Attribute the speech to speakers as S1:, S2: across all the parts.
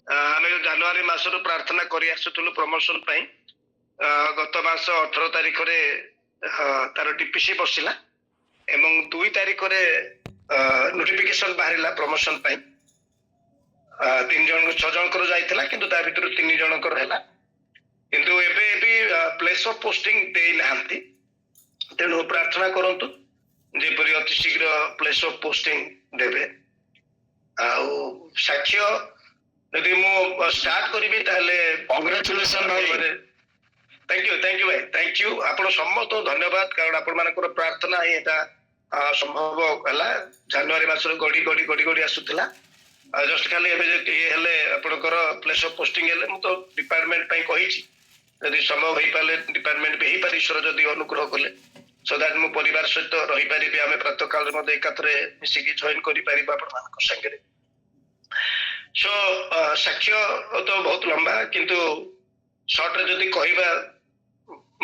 S1: ଆମେ ଜାନୁଆରୀ ମାସରୁ ପ୍ରାର୍ଥନା କରି ଆସୁଥିଲୁ ପ୍ରମୋସନ ପାଇଁ। ଗତ ମାସ 18 ତାରିଖରେ ତାର ଡିପିସି ବସିଲା ଏବଂ 2 ତାରିଖରେ ନୋଟିଫିକେସନ ବାହାରିଲା ପ୍ରମୋସନ ପାଇଁ। 6 ଜଣଙ୍କର ଯାଇଥିଲା କିନ୍ତୁ ତା ଭିତରୁ 3 ଜଣଙ୍କର ହେଲା। କିନ୍ତୁ ଏବେ ବି ପ୍ଲେସ୍ ଅଫ୍ ପୋଷ୍ଟିଂ ଦେଇନାହାନ୍ତି, ତେଣୁ ପ୍ରାର୍ଥନା କରନ୍ତୁ ଯେପରି ଅତି ଶୀଘ୍ର ପ୍ଲେସ୍ ଅଫ୍ ପୋଷ୍ଟିଂ ଦେବେ। ଆଉ ସାକ୍ଷ୍ୟ ଯଦି ମୁଁ ଷ୍ଟାର୍ଟ କରିବି ତାହେଲେ
S2: କଂଗ୍ରାଚୁଲେସନ ଭାଇ।
S1: ଥ୍ୟାଙ୍କ ୟୁ ଭାଇ, ଥ୍ୟାଙ୍କ ୟୁ। ଆପଣ ସମସ୍ତଙ୍କୁ ଧନ୍ୟବାଦ, କାରଣ ଆପଣମାନଙ୍କର ପ୍ରାର୍ଥନା ହିଁ ଏଟା ସମ୍ଭବ ହେଲା। ଜାନୁଆରୀ ମାସରୁ ଗଡି ଗଡି ଗଡି ଗଡି ଆସୁଥିଲା। ଜଷ୍ଟ ଖାଲି ଏବେ ଇଏ ହେଲେ ଆପଣଙ୍କର ପ୍ଲେସ୍ ଅଫ୍ ପୋଷ୍ଟିଂ ହେଲେ ମୁଁ ତ ଡିପାର୍ଟମେଣ୍ଟ ପାଇଁ କହିଛି, ଯଦି ସମ୍ଭବ ହେଇପାରିଲେ ଡିପାର୍ଟମେଣ୍ଟ ବି ହେଇପାରେ, ଈଶ୍ୱର ଯଦି ଅନୁଗ୍ରହ କଲେ, ସୋ ଦ୍ୟାଟ ମୁଁ ପରିବାର ସହିତ ରହିପାରିବି। ଆମେ ପ୍ରାତଃ କାଳରେ ମଧ୍ୟ ଏକାଥରେ ମିଶିକି ଜଏନ୍ କରିପାରିବା ଆପଣମାନଙ୍କ ସାଙ୍ଗରେ। ସୋ ସାକ୍ଷ୍ୟ ତ ବହୁତ ଲମ୍ବା, କିନ୍ତୁ ସର୍ଟରେ ଯଦି କହିବା,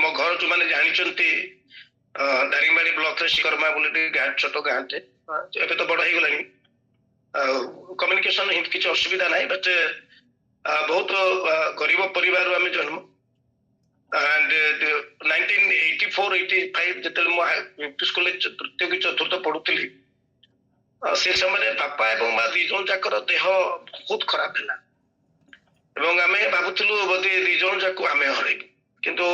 S1: ମୋ ଘର ଯୋଉମାନେ ଜାଣିଛନ୍ତି ଦାରିଙ୍ଗବାଡି ବ୍ଲକରେ ଶିକରମା ବୋଲି ଗାଁ, ଛୋଟ ଗାଁଟେ, ଏବେ ତ ବଡ ହେଇଗଲାଣି। ଆଉ କମ୍ୟୁନିକେସନ ହିଁ କିଛି ଅସୁବିଧା ନାହିଁ, ବଟ୍ ବହୁତ ଗରିବ ପରିବାରରୁ ଆମେ ଜନ୍ମ। and 1984-85 ଯେତେବେଳେ ମୁଁ ୟୁପି ସ୍କୁଲରେ ତୃତୀୟ କି ଚତୁର୍ଥ ପଢୁଥିଲି, ସେ ସମୟରେ ବାପା ଏବଂ ମା 2 ଜଣ ଯାକର ଦେହ ବହୁତ ଖରାପ ହେଲା ଏବଂ ଆମେ ଭାବୁଥିଲୁ ବୋଧେ 2 ଜଣ ଯାକ ଆମେ ହରାଇବୁ, କିନ୍ତୁ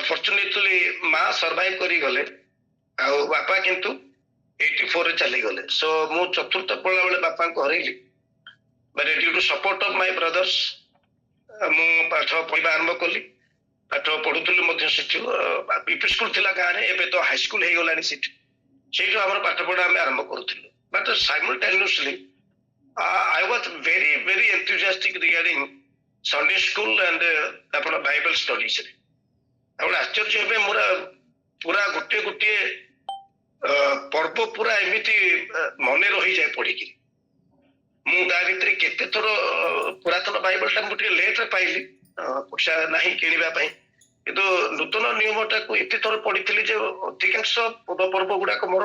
S1: ଫର୍ଚୁନେଟଲି ମା ସର୍ଭାଇଭ କରିଗଲେ ଆଉ ବାପା କିନ୍ତୁ 84ରେ ଚାଲିଗଲେ। ସୋ ମୁଁ ଚତୁର୍ଥ ପଢିଲା ବେଳେ ବାପାଙ୍କୁ ହରେଇଲି, but due to support of my brothers ମୁଁ ପାଠ ପଢିବା ଆରମ୍ଭ କଲି। ପାଠ ପଢୁଥିଲୁ ମଧ୍ୟ ସେଠୁ, ୟୁପି ସ୍କୁଲ ଥିଲା ଗାଁରେ, ଏବେ ତ ହାଇସ୍କୁଲ ହେଇଗଲାଣି ସେଠି। ସେଇଠୁ ଆମର ପାଠ ପଢା ଆମେ ଆରମ୍ଭ କରୁଥିଲୁ। ବଟ୍ ସାଇମultaneously I was very very enthusiastic regarding Sunday school and ଆପଣ ବାଇବଲ ଷ୍ଟଡିଜ ରେ। ଆଉ ଆଶ୍ଚର୍ଯ୍ୟ ଏବେ ମୋର ପୁରା ଗୋଟିଏ ଗୋଟିଏ ପର୍ବ ପୁରା ଏମିତି ମନେ ରହିଯାଏ ପଢିକି। ମୁଁ ତା ଭିତରେ କେତେ ଥର ପୁରାତନ ବାଇବଲଟା ମୁଁ ଟିକେ ଲେଟରେ ପାଇଲି, ପଇସା ନାହିଁ କିଣିବା ପାଇଁ, କିନ୍ତୁ ନୂତନ ନିୟମଟାକୁ ଏତେ ଥର ପଢିଥିଲି ଯେ ଅଧିକାଂଶ ପର୍ବ ଗୁଡାକ ମୋର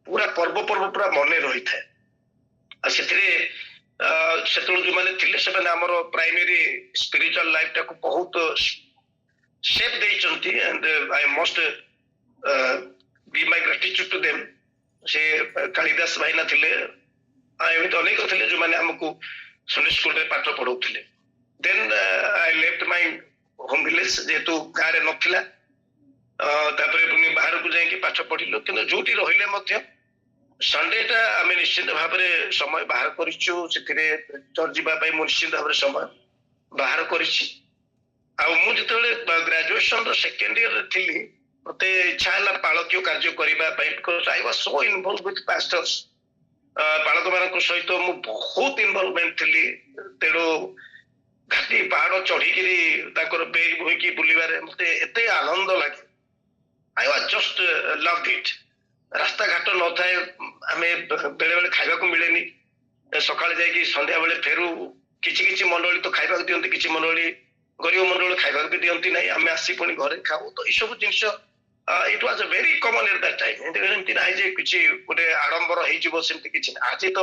S1: ପୁରା ପର୍ବ ପୁରା ମନେ ରହିଥାଏ। ଆଉ ସେଥିରେ ସେତେବେଳେ ଯୋଉମାନେ ଥିଲେ ସେମାନେ ଆମର ପ୍ରାଇମେରୀ ସ୍ପିରିଚୁଆଲ ଲାଇଫଟାକୁ ବହୁତ ସେପ୍ ଦେଇଛନ୍ତି, and I must give my gratitude to them। ସେ କାଳିଦାସ ଭାଇନା ଥିଲେ, ଏମିତି ଅନେକ ଥିଲେ ଯୋଉମାନେ ଆମକୁ ସଣ୍ଡେ ସ୍କୁଲରେ ପାଠ ପଢଉଥିଲେ। ଦେନ୍ I left my home village, ଯେହେତୁ ଗାଁରେ ନଥିଲା, ତାପରେ ପୁଣି ବାହାରକୁ ଯାଇକି ପାଠ ପଢିଲୁ। କିନ୍ତୁ ଯୋଉଠି ରହିଲେ ମଧ୍ୟ ସଣ୍ଡେଟା ଆମେ ନିଶ୍ଚିତ ଭାବରେ ସମୟ ବାହାର କରିଛୁ, ସେଥିରେ ଚର୍ଚ୍ଚ ଯିବା ପାଇଁ ମୁଁ ନିଶ୍ଚିତ ଭାବରେ ସମୟ ବାହାର କରିଛି। ଆଉ ମୁଁ ଯେତେବେଳେ ଗ୍ରାଜୁଏସନର 2nd ଇୟରରେ ଥିଲି, ମତେ ଇଚ୍ଛା ହେଲା ପାଳକୀୟ କାର୍ଯ୍ୟ କରିବା ପାଇଁ, because I was so involve with pastors. ପାଳକ ମାନଙ୍କ ସହିତ ମୁଁ ବହୁତ ଇନଭଲ୍ଭମେଣ୍ଟ ଥିଲି, ତେଣୁ ଘାଟି ପାହାଡ ଚଢିକିରି ତାଙ୍କର ବେଗ ବୋହିକି ବୁଲିବାରେ ମତେ ଏତେ ଆନନ୍ଦ ଲାଗେ। ଆଇ ୱାଜ ଜଷ୍ଟ ଲଭ୍ ଇଟ୍। ରାସ୍ତାଘାଟ ନଥାଏ, ଆମେ ବେଳେ ବେଳେ ଖାଇବାକୁ ମିଳେନି, ସକାଳେ ଯାଇକି ସନ୍ଧ୍ୟା ବେଳେ ଫେରୁ। କିଛି କିଛି ମଣ୍ଡଳୀ ତ ଖାଇବାକୁ ଦିଅନ୍ତି, କିଛି ମଣ୍ଡଳୀ ଗରିବ ମଣ୍ଡଳୀ ଖାଇବାକୁ ବି ଦିଅନ୍ତି ନାହିଁ, ଆମେ ଆସି ପୁଣି ଘରେ ଖାଉ। ତ ଏଇସବୁ ଜିନିଷ it was very common at that time. ଏମିତି ନାହିଁ ଯେ କିଛି ଗୋଟେ ଆଡମ୍ବର ହେଇଯିବ, ସେମିତି କିଛି ନାହିଁ। ଆଜି ତ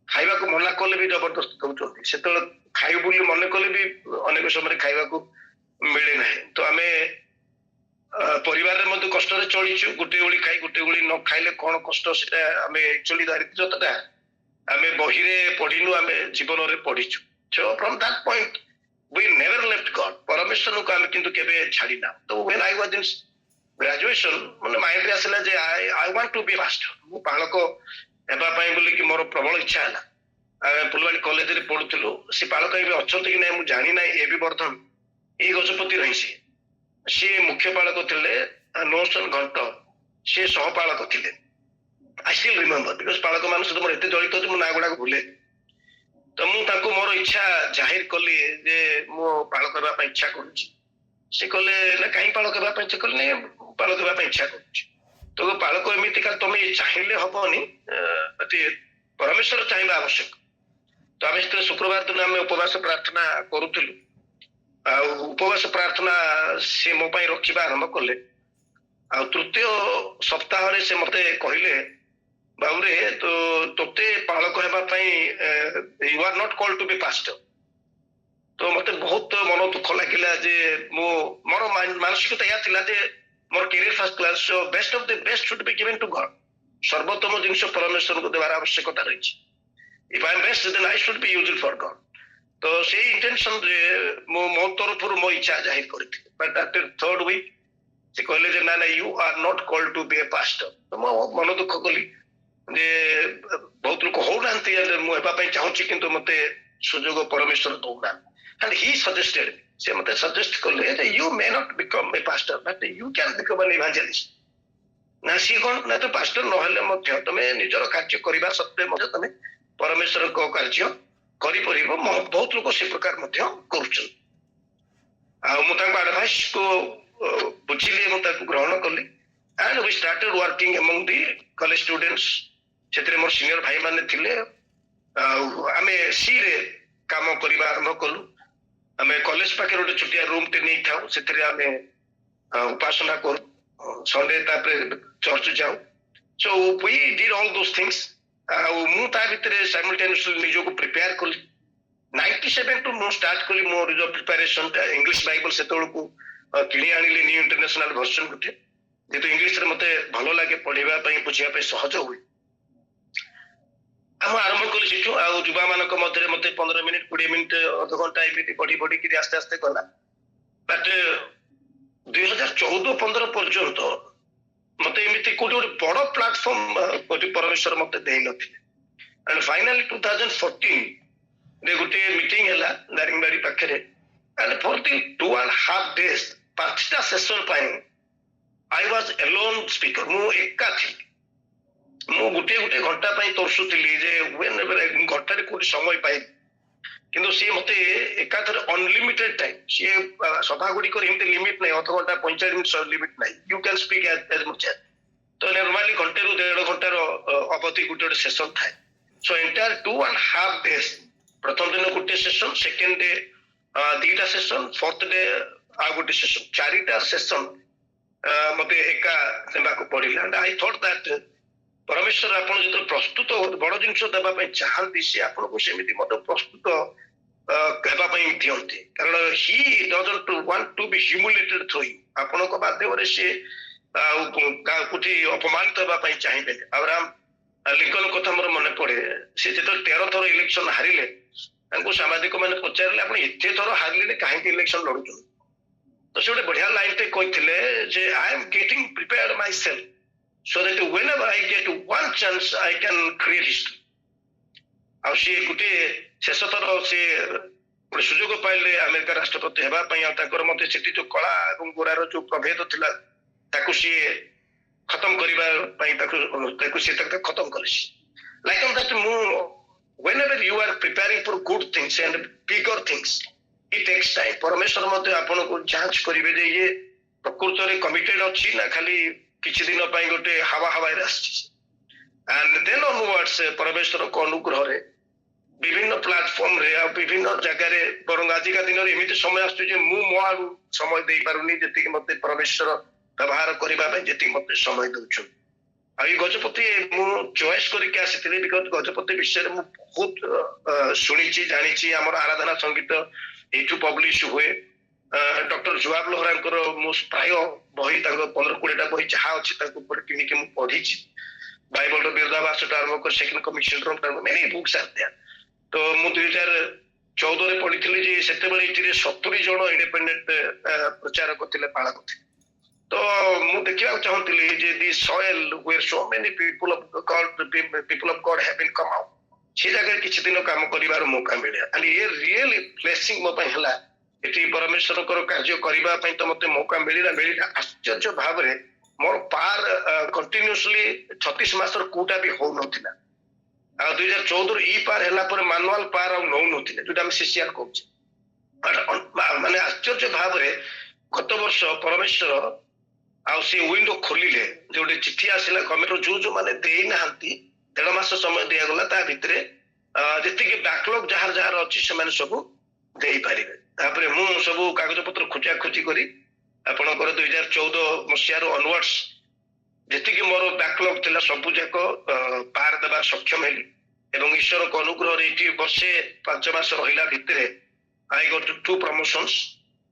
S1: ଖାଇବାକୁ ମନା କଲେ ବି ଜବରଦସ୍ତି ଦଉଛନ୍ତି, ସେତେବେଳେ ଖାଇବୁ ବୋଲି ମନେ କଲେ ବି ଅନେକ ସମୟରେ ଖାଇବାକୁ ମିଳେ ନାହିଁ। ତ ଆମେ ପରିବାରରେ ମଧ୍ୟ କଷ୍ଟରେ ଚଳିଛୁ, ଗୋଟେ ଓଳି ଖାଇ ଗୋଟେ ଓଳି ନ ଖାଇଲେ କଣ କଷ୍ଟ, ସେଟା ଆମେ ଆକ୍ଚୁଆଲି ଦାରିଦ୍ର୍ୟତା ଆମେ ବହିରେ ପଢିନୁ, ଆମେ ଜୀବନରେ ପଢିଛୁ। So from that point we never left God। ପରମେଶ୍ୱରଙ୍କୁ ଆମେ କିନ୍ତୁ କେବେ ଛାଡିନା। ତ when I was in graduation, ମାନେ ମାଇଣ୍ଡରେ ଆସିଲା ଯେ I want to be pastor। ମୁଁ ପାଳକ ହେବା ପାଇଁ ବୋଲିକି ମୋର ପ୍ରବଳ ଇଚ୍ଛା ହେଲା। ଆମେ ଫୁଲବାଣୀ କଲେଜରେ ପଢୁଥିଲୁ, ସେ ପାଳକ ଏବେ ଅଛନ୍ତି କି ନାହିଁ ମୁଁ ଜାଣି ନାହିଁ। ଏ ବି ବର୍ଦ୍ଧନ ଏଇ ଗଜପତି ରହି ସିଏ ମୁଖ୍ୟ ପାଳକ ଥିଲେ, ନୋସନ ଘଣ୍ଟ ସିଏ ସହପାଳକ ଥିଲେ। I still remember, ବିକଜ ପାଳକ ମାନଙ୍କ ସହିତ ମୋର ଏତେ ଜଡ଼ିତ ଅଛି ମୁଁ ନାଁ ଗୁଡାକ ଭୁଲେ। ତ ମୁଁ ତାଙ୍କୁ ମୋର ଇଚ୍ଛା ଜାହିର କଲି ଯେ ମୁଁ ପାଳକ ହେବା ପାଇଁ ଇଚ୍ଛା କରୁଛି। ସେ କହିଲେ ନା କାହିଁ ପାଳକ ହେବା ପାଇଁ ଇଚ୍ଛା କଲେ? ନାଇଁ ପାଳକ ହେବା ପାଇଁ ଇଚ୍ଛା କରୁଛି। ତ ପାଳକ ଏମିତିକା ତମେ ଚାହିଁଲେ ହବନି, ପରମେଶ୍ୱର ଚାହିଁବା ଆବଶ୍ୟକ। ତ ଆମେ ସେଥିରେ ଶୁକ୍ରବାର ଦିନ ଆମେ ଉପବାସ ପ୍ରାର୍ଥନା କରୁଥିଲୁ। ଆଉ ଉପବାସ ପ୍ରାର୍ଥନା ସେ ମୋ ପାଇଁ ରଖିବା ଆରମ୍ଭ କଲେ। ଆଉ ତୃତୀୟ ସପ୍ତାହରେ ସେ ମତେ କହିଲେ ବାବୁରେ ତ ତୋତେ ପାଳକ ହେବା ପାଇଁ you are not called to be pastor. ତ ମତେ ବହୁତ ମନ ଦୁଃଖ ଲାଗିଲା ଯେ ମୁଁ ମୋର ମାନସିକତା ଏହା ଥିଲା ଯେ ମୋର career first class so best of the best should be given to God. ସର୍ବୋତ୍ତମ ଜିନିଷ ପରମେଶ୍ୱରଙ୍କୁ ଦେବାର ଆବଶ୍ୟକତା ରହିଛି। If I am best then I should be used for God. ତ ସେଇ ଇଣ୍ଟେନସନରେ ମୁଁ ମୋ ତରଫରୁ ମୋ ଇଚ୍ଛା ଜାହିର କରିଥିଲି। ବଟ୍ ଆଫ୍ଟର ଥର୍ଡ ୱିକ୍ ସେ କହିଲେ ଯେ ନା ନା you are not called to be a pastor. ତ ମୁଁ ମନ ଦୁଃଖ କଲି ଯେ ବହୁତ ଲୋକ ହଉନାହାନ୍ତି, ମୁଁ ହେବା ପାଇଁ ଚାହୁଁଛି କିନ୍ତୁ ମତେ ସୁଯୋଗ ପରମେଶ୍ୱର ଦଉନାହାନ୍ତି। And he suggested, ସେ ମତେ ସଜେଷ୍ଟ କଲେ ଯେ you may not become a pastor but you can become an evangelist। ନା ସିଏ କଣ ନା ତ ପାଷ୍ଟର ନହେଲେ ମଧ୍ୟ ତମେ ନିଜର କାର୍ଯ୍ୟ କରିବା ସତ୍ତ୍ୱେ ମଧ୍ୟ ତମେ ପରମେଶ୍ୱରଙ୍କ କାର୍ଯ୍ୟ କରିପାରିବ। ବହୁତ ଲୋକ ସେ ପ୍ରକାର ମଧ୍ୟ କରୁଛନ୍ତି। ଆଉ ମୁଁ ତାଙ୍କ ଆଡଭାଇସ କୁ ବୁଝିଲି ଏବଂ ତାକୁ ଗ୍ରହଣ କଲି। and we started working among the college students। ସେଥିରେ ମୋର ସିନିୟର ଭାଇ ମାନେ ଥିଲେ। ଆଉ ଆମେ ସି ରେ କାମ କରିବା ଆରମ୍ଭ କଲୁ। ଆମେ କଲେଜ ପାଖରେ ଗୋଟେ ଛୋଟିଆ ରୁମ ଟେ ନେଇଥାଉ, ସେଥିରେ ଆମେ ଉପାସନା କରୁ, ସଣ୍ଡେ ତାପରେ ଚର୍ଚ୍ଚ ଯାଉ। So we did all those things. ଆଉ ମୁଁ ତା ଭିତରେ ସାଇମultaneously ନିଜକୁ ପ୍ରିପେୟାର କଲି। 97 ଟୁ ମୁଁ ଷ୍ଟାର୍ଟ କଲି ମୋର ଯୋଉ ପ୍ରିପାରେସନ ଟା। ଇଂଲିଶ ବାଇବଲ ସେତେବେଳକୁ କିଣି ଆଣିଲି, ନ୍ୟୁ ଇଣ୍ଟରନ୍ୟାସନାଲ ଭର୍ସନ ଗୋଟେ, ଯେହେତୁ ଇଂଲିଶରେ ମତେ ଭଲ ଲାଗେ ପଢିବା ପାଇଁ, ବୁଝିବା ପାଇଁ ସହଜ ହୁଏ। ମୁଁ ଆରମ୍ଭ କଲି ସେଠୁ। ଆଉ ଯୁବା ମାନଙ୍କ ମଧ୍ୟରେ ମତେ 15 ମିନିଟ 20 ମିନିଟ ଅଧଘଣ୍ଟା ଏମିତି ପଢି ପଢିକିରି ଆସ୍ତେ ଆସ୍ତେ ଗଲା। ବଟ୍ 2014-15 ପର୍ଯ୍ୟନ୍ତ ମତେ ଏମିତି କୋଉଠି ଗୋଟେ ବଡ ପ୍ଲାଟଫର୍ମ କୋଉଠି ପରମେଶ୍ୱର ମତେ ଦେଇନଥିଲେ। and finally 2014 ରେ ଗୋଟେ ମିଟିଂ ହେଲା ଦାରିଙ୍ଗବାଡି ପାଖରେ। and for the 2.5 days 5ଟା session ପାଇଁ I was alone speaker। ମୁଁ ଏକା ଥିଲି। ମୁଁ ଗୋଟିଏ ଗୋଟିଏ ଘଣ୍ଟା ପାଇଁ ତରସୁଥିଲି ଯେ ଘଣ୍ଟାରେ କୋଉଠି ସମୟ ପାଇବି, କିନ୍ତୁ ସିଏ ମତେ ଏକାଥରେ ଅନଲିମିଟେଡ ଟାଇମ, ସିଏ ସଭା ଗୁଡିକର ଏମିତି ଲିମିଟ ନାହିଁ, ଅଧଘଣ୍ଟା 45 ମିନିଟ ଲିମିଟ ନାହିଁ, ୟୁ କ୍ୟାନ୍ ସ୍ପିକ୍ ଆଜ ମଚ୍ ଆଜ। ତ ନର୍ମାଲି ଘଣ୍ଟାରୁ 1.5 ଘଣ୍ଟାର ଅବଧି ଗୋଟେ ଗୋଟେ ସେସନ ଥାଏ। ସୋ ଏଣ୍ଟାୟାର 2.5 days, ପ୍ରଥମ ଦିନ ଗୋଟେ ସେସନ, ସେକେଣ୍ଡ ଡେ 2ଟା ସେସନ, ଫୋର୍ଥ ଡେ ଆଉ ଗୋଟେ ସେସନ, 4ଟା ସେସନ ମତେ ଏକା ଦେବାକୁ ପଡିଲା। ଆଇ ଥଟ୍ ଦ୍ୟାଟ୍ ପରମେଶ୍ୱର ଆପଣ ଯେତେବେଳେ ପ୍ରସ୍ତୁତ ବଡ ଜିନିଷ ଦେବା ପାଇଁ ଚାହାନ୍ତି, ସେ ଆପଣଙ୍କୁ ସେମିତି ମଧ୍ୟ ପ୍ରସ୍ତୁତ ହେବା ପାଇଁ ଦିଅନ୍ତି। କାରଣ he doesn't want to be humiliated through you. ଆପଣଙ୍କ ମାଧ୍ୟମରେ ସେ ଆଉ କୋଉଠି ଅପମାନିତ ହେବା ପାଇଁ ଚାହିଁବେନି। ଆବ୍ରାହମ ଲିଙ୍କନ କଥା ମୋର ମନେ ପଡେ। ସେ ଯେତେବେଳେ 13 ଥର ଇଲେକ୍ସନ ହାରିଲେ, ତାଙ୍କୁ ସାମ୍ବାଦିକ ମାନେ ପଚାରିଲେ ଆପଣ ଏତେ ଥର ହାରିଲେ କାହିଁକି ଇଲେକ୍ସନ ଲଢୁଛନ୍ତି? ତ ସେ ଗୋଟେ ବଢିଆ ଲାଇନ ଟେ କହିଥିଲେ ଯେ I M getting prepared my self so that whenever I get one chance I can create history। ଆଉ ସିଏ ଗୋଟେ ଶେଷ ଥର ସେ ଗୋଟେ ସୁଯୋଗ ପାଇଲେ ଆମେରିକା ରାଷ୍ଟ୍ରପତି ହେବା ପାଇଁ। ଆଉ ତାଙ୍କର ମଧ୍ୟ ସେଠି ଯୋଉ କଳା ଏବଂ ଗୋରାର ଯୋଉ ପ୍ରଭେଦ ଥିଲା ତାକୁ ସିଏ ଖତମ କରିବା ପାଇଁ ତାକୁ ସିଏ ଖତମ କଲେ। ଲାଇକ୍ ଅନ୍ ଦ୍ୟାଟ୍ ମୁଁ whenever you are preparing for good things and bigger things it takes time। ପରମେଶ୍ୱର ମଧ୍ୟ ଆପଣଙ୍କୁ ଯାଞ୍ଚ କରିବେ ଯେ ଇଏ ପ୍ରକୃତରେ କମିଟେଡ ଅଛି ନା ଖାଲି କିଛି ଦିନ ପାଇଁ ଗୋଟେ ହାୱାରେ ଆସିଛି। and then onwards ପରମେଶ୍ୱରଙ୍କ ଅନୁଗ୍ରହରେ ବିଭିନ୍ନ ପ୍ଲାଟଫର୍ମରେ ଆଉ ବିଭିନ୍ନ ଜାଗାରେ, ବରଂ ଆଜିକା ଦିନରେ ଏମିତି ସମୟ ଆସୁଛି ଯେ ମୁଁ ମୋ ଆଡୁ ସମୟ ଦେଇପାରୁନି ଯେତିକି ମତେ ପରମେଶ୍ୱର ବ୍ୟବହାର କରିବା ପାଇଁ ଯେତିକି ମତେ ସମୟ ଦଉଛନ୍ତି। ଆଉ ଏଇ ଗଜପତି ମୁଁ ଚଏସ୍ କରିକି ଆସିଥିଲି ବିକଜ ଗଜପତି ବିଷୟରେ ମୁଁ ବହୁତ ଶୁଣିଛି, ଜାଣିଛି। ଆମର ଆରାଧନା ସଙ୍ଗୀତ ଏଇଠୁ ପବ୍ଲିଶ ହୁଏ। ଡକ୍ଟର ଜୁଆବ ଲୋହରାଙ୍କର ମୁଁ ପ୍ରାୟ ବହି, ତାଙ୍କ 15-20ଟା ବହି ଯାହା ଅଛି ତାଙ୍କ ଉପରେ କିଣିକି ମୁଁ ପଢିଛି। ବାଇବଲର ବିରୋଧାଭାସଠୁ ଆରମ୍ଭ କରି second coming syndrome, many books are there. ତ ମୁଁ 2014ରେ ପଢିଥିଲି ଯେ ସେତେବେଳେ ଏଥିରେ 70 ଜଣ ଇଣ୍ଡିପେଣ୍ଡେଣ୍ଟ ପ୍ରଚାରକ ଥିଲେ, ପାଳକ ଥିଲେ। ତ ମୁଁ ଦେଖିବାକୁ ଚାହୁଁଥିଲି ଯେ ଦି soil where so many people of God have been come out, ସେ ଜାଗାରେ କିଛି ଦିନ କାମ କରିବାର ମୌକା ମିଳିଲା। and ଏ ରିଏଲି ବ୍ଲେସିଂ ମୋ ପାଇଁ ହେଲା। ଏଠି ପରମେଶ୍ୱରଙ୍କର କାର୍ଯ୍ୟ କରିବା ପାଇଁ ତ ମତେ ମୌକା ମିଳିଲା। ଆଶ୍ଚର୍ଯ୍ୟ ଭାବରେ ମୋର ପାର କଣ୍ଟିନ୍ୟୁସଲି 36 ମାସର କୋଉଟା ବି ହଉନଥିଲା। ଆଉ 2014ରୁ ଇ ପାର ହେଲା ପରେ ମାନୁଆଲ ପାର ଆଉ ନଉନଥିଲେ, ଯୋଉଟା ଆମେ ସିସିଆର କହୁଛେ। ମାନେ ଆଶ୍ଚର୍ଯ୍ୟ ଭାବରେ ଗତ ବର୍ଷ ପରମେଶ୍ୱର ଆଉ ସେ ୱିଣ୍ଡୋ ଖୋଲିଲେ, ଯୋଉଠି ଚିଠି ଆସିଲା ଗଭର୍ଣ୍ଣମେଣ୍ଟର ଯୋଉମାନେ ଦେଇନାହାନ୍ତି 1.5 ମାସ ସମୟ ଦିଆଗଲା, ତା ଭିତରେ ଯେତିକି ବ୍ୟାକଲଗ ଯାହାର ଅଛି ସେମାନେ ସବୁ ଦେଇପାରିବେ। ତାପରେ ମୁଁ ସବୁ କାଗଜ ପତ୍ର ଖୋଜା ଖୋଜି କରି ଆପଣଙ୍କର 2014 ମସିହାରୁ ଅନୱାର୍ଡସ ଯେତିକି ମୋର ବ୍ୟାକଲଗ୍ ଥିଲା ସବୁ ଯାକ ପାର ଦେବା ସକ୍ଷମ ହେଲି ଏବଂ ଈଶ୍ୱରଙ୍କ ଅନୁଗ୍ରହରେ ଏଠି ବର୍ଷେ 5 ମାସ ରହିଲା ଭିତରେ ଆଇ ଗଟ୍ 2 ପ୍ରମୋସନ୍ସ।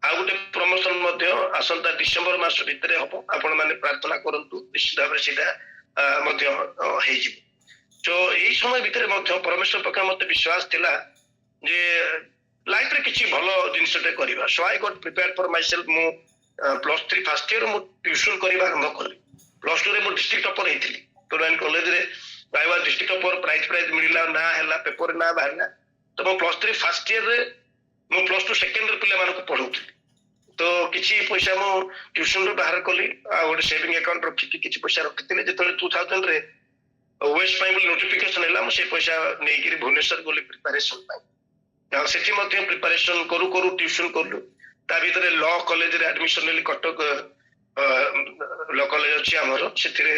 S1: ଆଉ ଗୋଟେ ପ୍ରମୋସନ ମଧ୍ୟ ଆସନ୍ତା ଡିସେମ୍ବର ମାସ ଭିତରେ ହବ। ଆପଣ ମାନେ ପ୍ରାର୍ଥନା କରନ୍ତୁ, ନିଶ୍ଚିତ ଭାବରେ ସେଇଟା ମଧ୍ୟ ହେଇଯିବ। ତ ଏଇ ସମୟ ଭିତରେ ମଧ୍ୟ ପରମେଶ୍ୱର ପାଖରେ ମତେ ବିଶ୍ୱାସ ଥିଲା ଯେ ଲାଇଫରେ କିଛି ଭଲ ଜିନିଷଟେ କରିବା। ସୋ ଆଇ ଗଟ୍ ପ୍ରିପେୟାର ଫର ମାଇସେଲ୍ଫ। ମୁଁ +3 ଫାର୍ଷ୍ଟ ଇୟର ମୁଁ ଟ୍ୟୁସନ କରିବା ଆରମ୍ଭ କଲି। +2 ରେ ମୁଁ ଡିଷ୍ଟ୍ରିକ୍ଟ ଟପର ହେଇଥିଲି। ଟୁରାଇନ୍ କଲେଜରେ I was district topper, prize ମିଳିଲା, ନାଁ ହେଲା, ପେପରରେ ନାଁ ବାହାରିଲା। ତ ମୁଁ +3 ଫାର୍ଷ୍ଟ ଇୟରରେ ମୁଁ +2 ସେକେଣ୍ଡ ଇୟର ପିଲାମାନଙ୍କୁ ପଢଉଥିଲି। ତ କିଛି ପଇସା ମୁଁ ଟ୍ୟୁସନରୁ ବାହାର କଲି, ଆଉ ଗୋଟେ ସେଭିଂ ଆକାଉଣ୍ଟ ରଖିକି କିଛି ପଇସା ରଖିଥିଲି। ଯେତେବେଳେ 2000 ରେ ୱେଷ୍ଟ ପାଇଁ ବୋଲି ନୋଟିଫିକେସନ ହେଲା, ମୁଁ ସେ ପଇସା ନେଇକିରି ଭୁବନେଶ୍ୱର ଗଲି ପ୍ରିପାରେସନ ପାଇଁ। ଆଉ ସେଠି ମଧ୍ୟ ପ୍ରିପାରେସନ କରୁ କରୁ ଟ୍ୟୁସନ କଲୁ। ତା ଭିତରେ ଲ କଲେଜରେ ଆଡମିସନ ନେଲି। କଟକ ଲ କଲେଜ ଅଛି ଆମର, ସେଥିରେ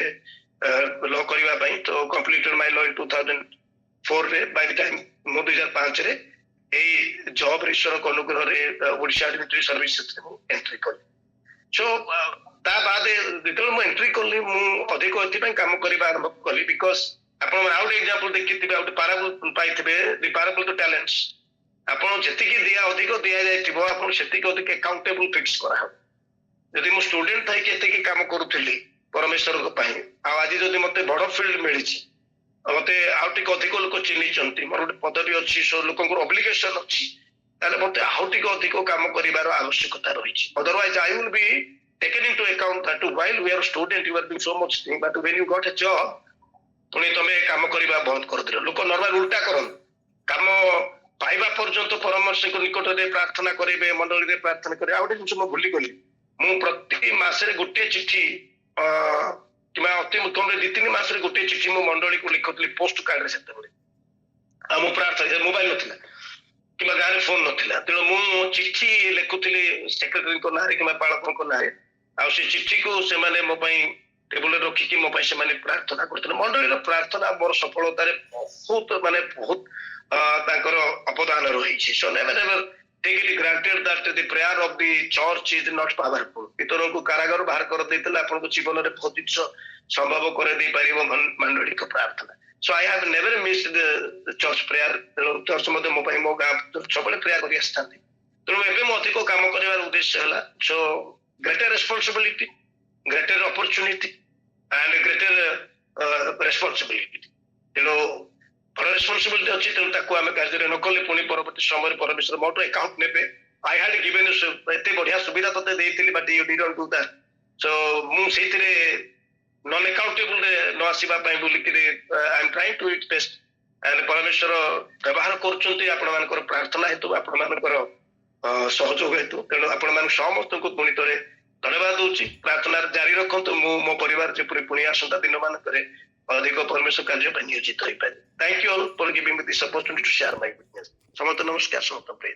S1: ଲ କରିବା ପାଇଁ। ତ କମ୍ପ୍ଲିଟେଡ ମାଇ ଲ ଇନ୍ 2004 ରେ। ବାଇ ଦ ଟାଇମ ମୁଁ 2005 ରେ ଏଇ ଜବ ଈଶ୍ୱରଙ୍କ ଅନୁଗ୍ରହରେ ଓଡ଼ିଶା ଆଡମିନିଷ୍ଟ୍ରେଟିଭ ସର୍ଭିସେସରେ ମୁଁ ଏଣ୍ଟ୍ରି କଲି। ସୋ ତା ବାଦେ ଯେତେବେଳେ ମୁଁ ଏଣ୍ଟ୍ରି କଲି, ମୁଁ ଅଧିକ ଏଥିପାଇଁ କାମ କରିବା ଆରମ୍ଭ କଲି ବିକଜ ଆପଣ ଆଉ ଗୋଟେ ଏକ୍ସାମ୍ପଲ ଦେଖିଥିବେ, ଆଉ ଗୋଟେ ପାରାବଲ ପାଇଥିବେ, ଦି ପାରାବଲ ଟୁ ଟ୍ୟାଲେଣ୍ଟସ। ଆପଣ ଯେତିକି ଅଧିକ ଦିଆଯାଇଥିବ, ଆପଣ ସେତିକି ଅଧିକ ଆକାଉଣ୍ଟେବଲ ଫିକ୍ସ କରାହବ। ଯଦି ମୁଁ ଷ୍ଟୁଡେଣ୍ଟ ଥାଇକି ଏତିକି କାମ କରୁଥିଲି ପରମେଶ୍ୱରଙ୍କ ପାଇଁ, ଆଉ ଆଜି ଯଦି ମତେ ବଡ ଫିଲ୍ଡ ମିଳିଛି, ମତେ ଆଉ ଟିକେ ଅଧିକ ଲୋକ ଚିହ୍ନିଛନ୍ତି, ମୋର ଗୋଟେ ପଦବୀ ଅଛି, ଲୋକଙ୍କର ଅବ୍ଲିଗେସନ ଅଛି, ତାହେଲେ ମତେ ଆଉ ଟିକେ ଅଧିକ କାମ କରିବାର ଆବଶ୍ୟକତା ରହିଛି। Otherwise I will be taken into account that while we are student you are doing so much thing, but when you got a job ପୁଣି ତମେ କାମ କରିବା ବନ୍ଦ କରିଦେଲ। ଲୋକ ନର୍ମାଲ ଉଲ୍ଟା କରନ୍ତି, କାମ ପାଇବା ପର୍ଯ୍ୟନ୍ତ ପରମର୍ଶଙ୍କ ନିକଟରେ ପ୍ରାର୍ଥନା କରିବେ, ମଣ୍ଡଳୀରେ ପ୍ରାର୍ଥନା କରିବେ। ଆଉ ଗୋଟେ ଜିନିଷ ମୁଁ ଭୁଲିଗଲି, ମୁଁ ପ୍ରତି ମାସରେ ଗୋଟିଏ ଚିଠି କିମ୍ବା ଅତି ଉତ୍ତମରେ 2-3 ମାସରେ ଗୋଟିଏ ଚିଠି ମୁଁ ମଣ୍ଡଳୀକୁ ଲେଖୁଥିଲି ପୋଷ୍ଟ କାର୍ଡରେ। ସେତେବେଳେ ଆଉ ମୁଁ ପ୍ରାର୍ଥନା, ମୋବାଇଲ ନଥିଲା କିମ୍ବା ଗାଁରେ ଫୋନ ନଥିଲା, ତେଣୁ ମୁଁ ଚିଠି ଲେଖୁଥିଲି ସେକ୍ରେଟାରୀଙ୍କ ନାଁରେ କିମ୍ବା ପାଳକଙ୍କ ନାଁରେ। ଆଉ ସେ ଚିଠିକୁ ସେମାନେ ମୋ ପାଇଁ ଟେବୁଲରେ ରଖିକି ମୋ ପାଇଁ ସେମାନେ ପ୍ରାର୍ଥନା କରୁଥିଲେ। ମଣ୍ଡଳୀର ପ୍ରାର୍ଥନା ମୋର ସଫଳତାରେ ବହୁତ ତାଙ୍କର ଅବଦାନ ରହିଛି। So never ever take it granted that the prayer of the church is not powerful। ପିତରଙ୍କୁ କାରାଗାର ବାହାର କରିଦେଇଥିଲେ, ଆପଣଙ୍କ ଜୀବନରେ ବହୁତ ଜିନିଷ ସମ୍ଭବ କରିଦେଇ ପାରିବ ମଣ୍ଡଳୀଙ୍କ ପ୍ରାର୍ଥନା। So I have never missed the church prayer। ତେଣୁ ଚର୍ଚ୍ଚ ମଧ୍ୟ ମୋ ପାଇଁ, ମୋ ଗାଁ ସବୁବେଳେ ପ୍ରେୟାର କରି ଆସିଥାନ୍ତି। ତେଣୁ ଏବେ ମୁଁ ଅଧିକ କାମ କରିବାର ଉଦ୍ଦେଶ୍ୟ ହେଲା, so greater responsibility, greater opportunity and greater responsibility. ତେଣୁ ବଡ ରେସ୍ପନ୍ସିବିଲିଟି ଅଛି, ତେଣୁ ତାକୁ ଆମେ କାର୍ଯ୍ୟରେ ନ କଲେ ପୁଣି ପରବର୍ତ୍ତୀ ସମୟରେ ପରମେଶ୍ୱର ମୋଠୁ ଆକାଉଣ୍ଟ ନେବେ। ଆଇ ହାଡ୍ ଗିଭେନ୍ ଏତେ ବଢିଆ ସୁବିଧା ତତେ ଦେଇଥିଲି, but you didn't do that. So ମୁଁ ସେଇଥିରେ ନନ୍ ଆକାଉଣ୍ଟେବୁଲରେ ନ ଆସିବା ପାଇଁ ବୋଲିକିରି I am trying to it best. And ପରମେଶ୍ୱର ବ୍ୟବହାର କରୁଛନ୍ତି ଆପଣମାନଙ୍କର ପ୍ରାର୍ଥନା ହେତୁ, ଆପଣମାନଙ୍କର ସହଯୋଗ ହେତୁ। ତେଣୁ ଆପଣମାନଙ୍କୁ ସମସ୍ତଙ୍କୁ ପୁଣି ଥରେ ଧନ୍ୟବାଦ ଦଉଛି। ପ୍ରାର୍ଥନାରେ ଜାରି ରଖନ୍ତୁ। ମୁଁ ମୋ ପରିବାର ଯେପରି ପୁଣି ଆସନ୍ତା ଦିନ ମାନଙ୍କରେ ଅଧିକ ପରମେଶ୍ୱର କାର୍ଯ୍ୟ ପାଇଁ ନିୟୋଜିତ ହୋଇପାରିବେ। Thank you all for giving me this opportunity to share my witness. ସମସ୍ତ ନମସ୍କାର, ସମସ୍ତ ପ୍ରିୟ।